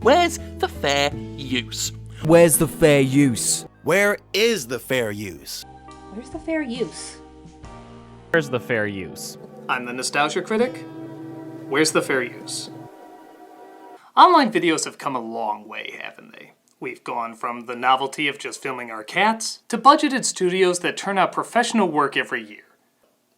Where's the fair use? Where's the fair use? Where is the fair use? Where's the fair use? Where's the fair use? I'm the Nostalgia Critic. Where's the fair use? Online videos have come a long way, haven't they? We've gone from the novelty of just filming our cats to budgeted studios that turn out professional work every year.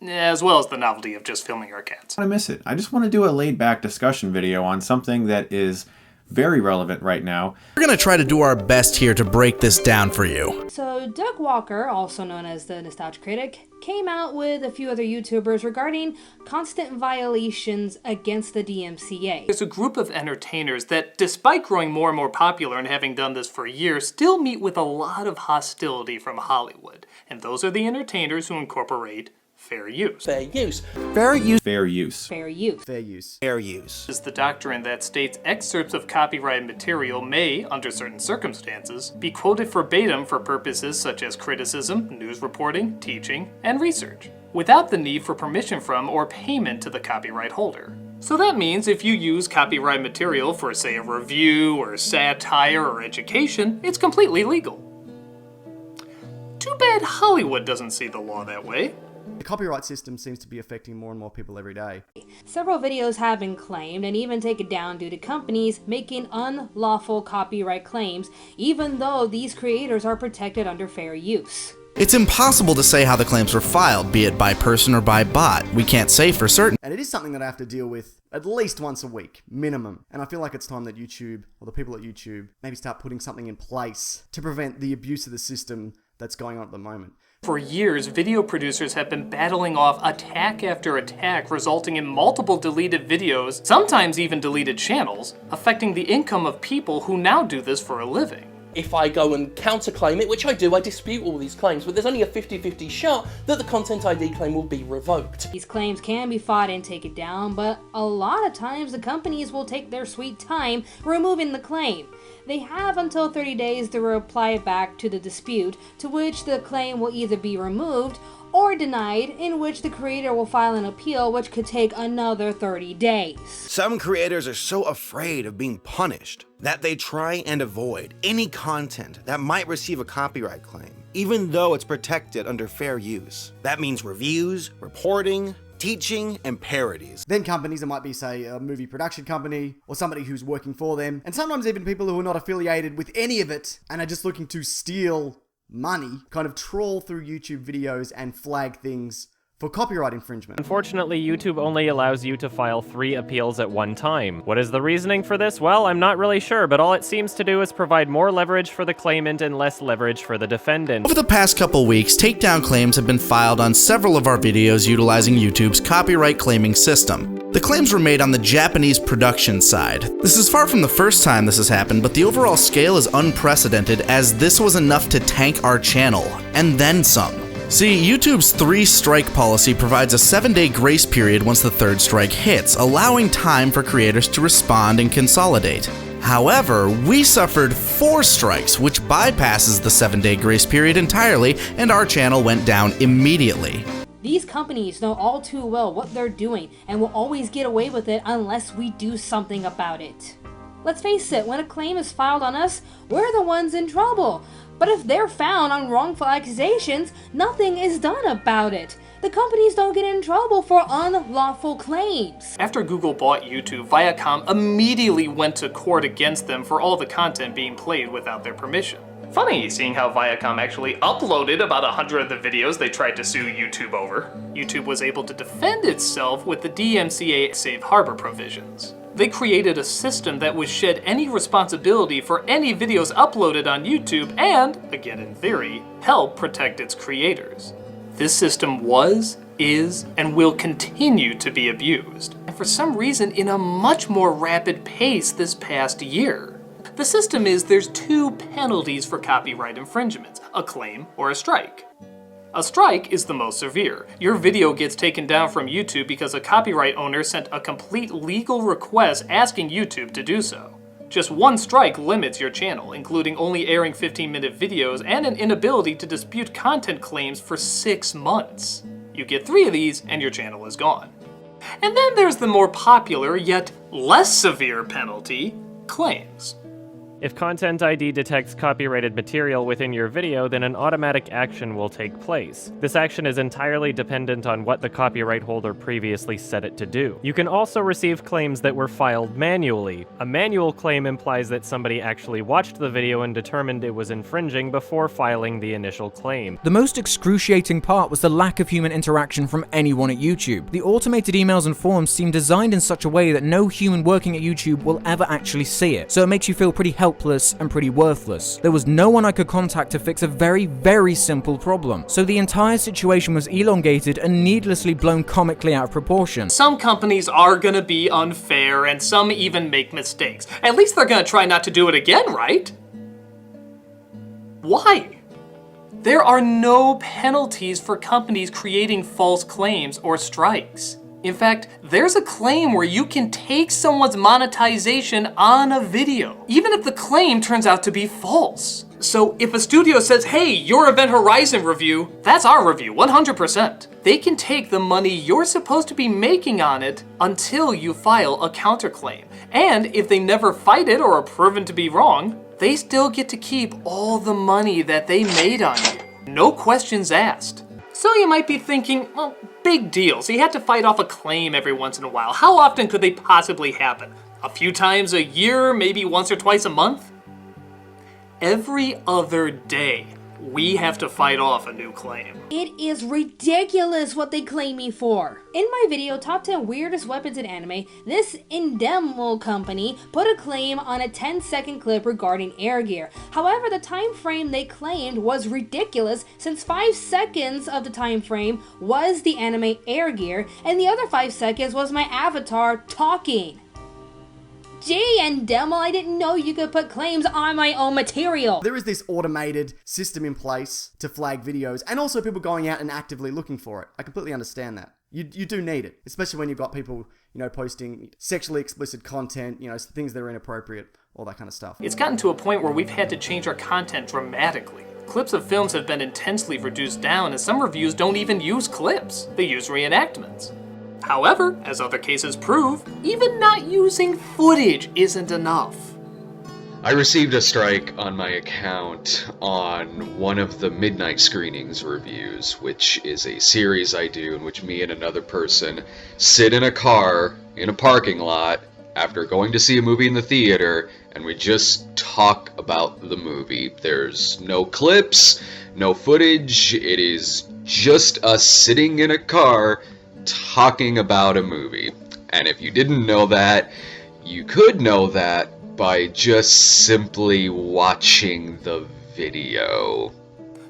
As well as the novelty of just filming our cats. I miss it. I just want to do a laid-back discussion video on something that is very relevant right now. We're going to try to do our best here to break this down for you. So Doug Walker, also known as the Nostalgia Critic, came out with a few other YouTubers regarding constant violations against the DMCA. There's a group of entertainers that, despite growing more and more popular and having done this for years, still meet with a lot of hostility from Hollywood. And those are the entertainers who incorporate fair use. Fair use. Fair use. Fair use. Fair use. Fair use. Fair use. Is the doctrine that states excerpts of copyrighted material may, under certain circumstances, be quoted verbatim for purposes such as criticism, news reporting, teaching, and research, without the need for permission from or payment to the copyright holder. So that means if you use copyright material for, say, a review or satire or education, it's completely legal. Too bad Hollywood doesn't see the law that way. The copyright system seems to be affecting more and more people every day. Several videos have been claimed and even taken down due to companies making unlawful copyright claims, even though these creators are protected under fair use. It's impossible to say how the claims were filed, be it by person or by bot. We can't say for certain. And it is something that I have to deal with at least once a week, minimum. And I feel like it's time that YouTube, or the people at YouTube, maybe start putting something in place to prevent the abuse of the system that's going on at the moment. For years, video producers have been battling off attack after attack, resulting in multiple deleted videos, sometimes even deleted channels, affecting the income of people who now do this for a living. If I go and counterclaim it, which I do, I dispute all these claims, but there's only a 50-50 shot that the Content ID claim will be revoked. These claims can be fought and taken down, but a lot of times the companies will take their sweet time removing the claim. They have until 30 days to reply back to the dispute, to which the claim will either be removed or denied, in which the creator will file an appeal, which could take another 30 days. Some creators are so afraid of being punished that they try and avoid any content that might receive a copyright claim, even though it's protected under fair use. That means reviews, reporting, teaching, and parodies. Then companies, that might be, say, a movie production company, or somebody who's working for them, and sometimes even people who are not affiliated with any of it, and are just looking to steal money, kind of trawl through YouTube videos and flag things for copyright infringement. Unfortunately, YouTube only allows you to file 3 appeals at one time. What is the reasoning for this? Well, I'm not really sure, but all it seems to do is provide more leverage for the claimant and less leverage for the defendant. Over the past couple weeks, takedown claims have been filed on several of our videos utilizing YouTube's copyright claiming system. The claims were made on the Japanese production side. This is far from the first time this has happened, but the overall scale is unprecedented, as this was enough to tank our channel, and then some. See, YouTube's 3-strike policy provides a 7-day grace period once the 3rd strike hits, allowing time for creators to respond and consolidate. However, we suffered 4 strikes, which bypasses the 7-day grace period entirely, and our channel went down immediately. These companies know all too well what they're doing and will always get away with it unless we do something about it. Let's face it, when a claim is filed on us, we're the ones in trouble. But if they're found on wrongful accusations, nothing is done about it. The companies don't get in trouble for unlawful claims. After Google bought YouTube, Viacom immediately went to court against them for all the content being played without their permission. Funny seeing how Viacom actually uploaded about 100 of the videos they tried to sue YouTube over. YouTube was able to defend itself with the DMCA safe harbor provisions. They created a system that would shed any responsibility for any videos uploaded on YouTube and, again in theory, help protect its creators. This system was, is, and will continue to be abused, and for some reason in a much more rapid pace this past year. The system is there's 2 penalties for copyright infringements, a claim or a strike. A strike is the most severe. Your video gets taken down from YouTube because a copyright owner sent a complete legal request asking YouTube to do so. Just 1 strike limits your channel, including only airing 15-minute videos and an inability to dispute content claims for 6 months. You get 3 of these and your channel is gone. And then there's the more popular yet less severe penalty, claims. If Content ID detects copyrighted material within your video, then an automatic action will take place. This action is entirely dependent on what the copyright holder previously set it to do. You can also receive claims that were filed manually. A manual claim implies that somebody actually watched the video and determined it was infringing before filing the initial claim. The most excruciating part was the lack of human interaction from anyone at YouTube. The automated emails and forms seem designed in such a way that no human working at YouTube will ever actually see it, so it makes you feel pretty helpless and pretty worthless. There was no one I could contact to fix a very, very simple problem, so the entire situation was elongated and needlessly blown comically out of proportion. Some companies are gonna be unfair, and some even make mistakes. At least they're gonna try not to do it again, right? Why? There are no penalties for companies creating false claims or strikes. In fact, there's a claim where you can take someone's monetization on a video, even if the claim turns out to be false. So if a studio says, hey, your Event Horizon review, that's our review, 100%. They can take the money you're supposed to be making on it until you file a counterclaim. And if they never fight it or are proven to be wrong, they still get to keep all the money that they made on you. No questions asked. So you might be thinking, well, big deal. So you had to fight off a claim every once in a while. How often could they possibly happen? A few times a year, maybe once or twice a month? Every other day, we have to fight off a new claim. It is ridiculous what they claim me for. In my video, Top 10 Weirdest Weapons in Anime, this Endemol company put a claim on a 10-second clip regarding air gear. However, the time frame they claimed was ridiculous since 5 seconds of the time frame was the anime air gear, and the other 5 seconds was my avatar talking. Gee, Endemol, I didn't know you could put claims on my own material. There is this automated system in place to flag videos, and also people going out and actively looking for it. I completely understand that. You do need it, especially when you've got people, posting sexually explicit content, things that are inappropriate, all that kind of stuff. It's gotten to a point where we've had to change our content dramatically. Clips of films have been intensely reduced down, and some reviews don't even use clips. They use reenactments. However, as other cases prove, even not using footage isn't enough. I received a strike on my account on one of the Midnight Screenings reviews, which is a series I do in which me and another person sit in a car in a parking lot after going to see a movie in the theater, and we just talk about the movie. There's no clips, no footage, it is just us sitting in a car talking about a movie. And if you didn't know that, you could know that by just simply watching the video.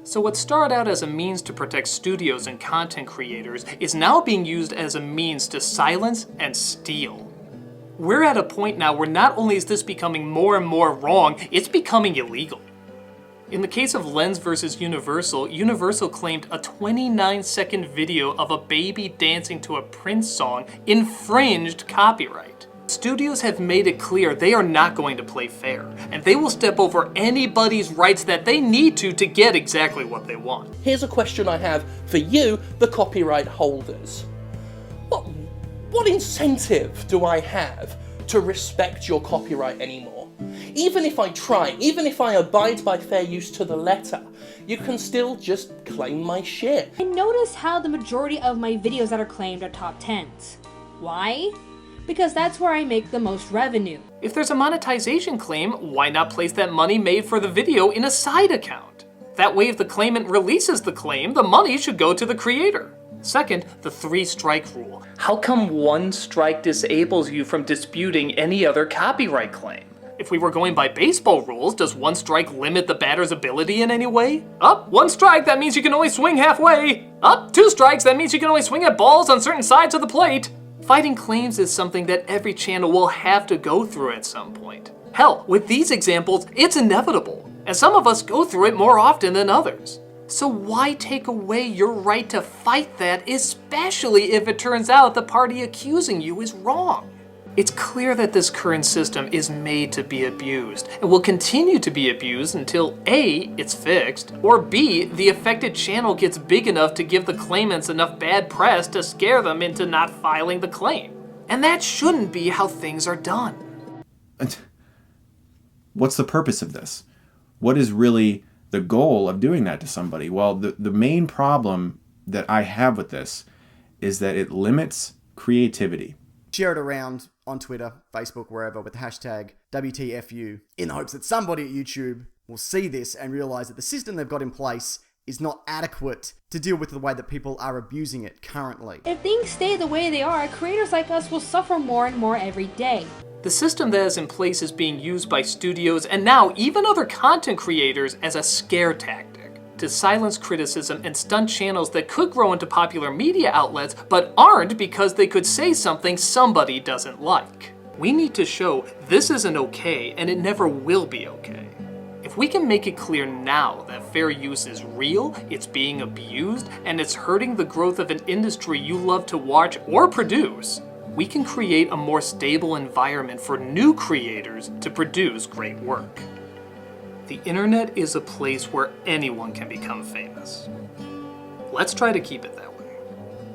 So what started out as a means to protect studios and content creators is now being used as a means to silence and steal. We're at a point now where not only is this becoming more and more wrong, it's becoming illegal. In the case of Lens vs. Universal, Universal claimed a 29-second video of a baby dancing to a Prince song infringed copyright. Studios have made it clear they are not going to play fair, and they will step over anybody's rights that they need to get exactly what they want. Here's a question I have for you, the copyright holders. What incentive do I have to respect your copyright anymore? Even if I try, even if I abide by fair use to the letter, you can still just claim my shit. And notice how the majority of my videos that are claimed are top 10s. Why? Because that's where I make the most revenue. If there's a monetization claim, why not place that money made for the video in a side account? That way if the claimant releases the claim, the money should go to the creator. Second, the 3-strike rule. How come 1 strike disables you from disputing any other copyright claim? If we were going by baseball rules, does 1 strike limit the batter's ability in any way? Up, 1 strike, that means you can only swing halfway. Up, 2 strikes, that means you can only swing at balls on certain sides of the plate. Fighting claims is something that every channel will have to go through at some point. Hell, with these examples, it's inevitable, and some of us go through it more often than others. So why take away your right to fight that, especially if it turns out the party accusing you is wrong? It's clear that this current system is made to be abused, and will continue to be abused until A, it's fixed, or B, the affected channel gets big enough to give the claimants enough bad press to scare them into not filing the claim. And that shouldn't be how things are done. what's the purpose of this? What is really the goal of doing that to somebody? Well, the main problem that I have with this is that it limits creativity. Share it around on Twitter, Facebook, wherever with the hashtag WTFU in the hopes that somebody at YouTube will see this and realize that the system they've got in place is not adequate to deal with the way that people are abusing it currently. If things stay the way they are, creators like us will suffer more and more every day. The system that is in place is being used by studios and now even other content creators as a scare tactic to silence criticism and stunt channels that could grow into popular media outlets but aren't because they could say something somebody doesn't like. We need to show this isn't okay and it never will be okay. If we can make it clear now that fair use is real, it's being abused, and it's hurting the growth of an industry you love to watch or produce, we can create a more stable environment for new creators to produce great work. The internet is a place where anyone can become famous. Let's try to keep it that way.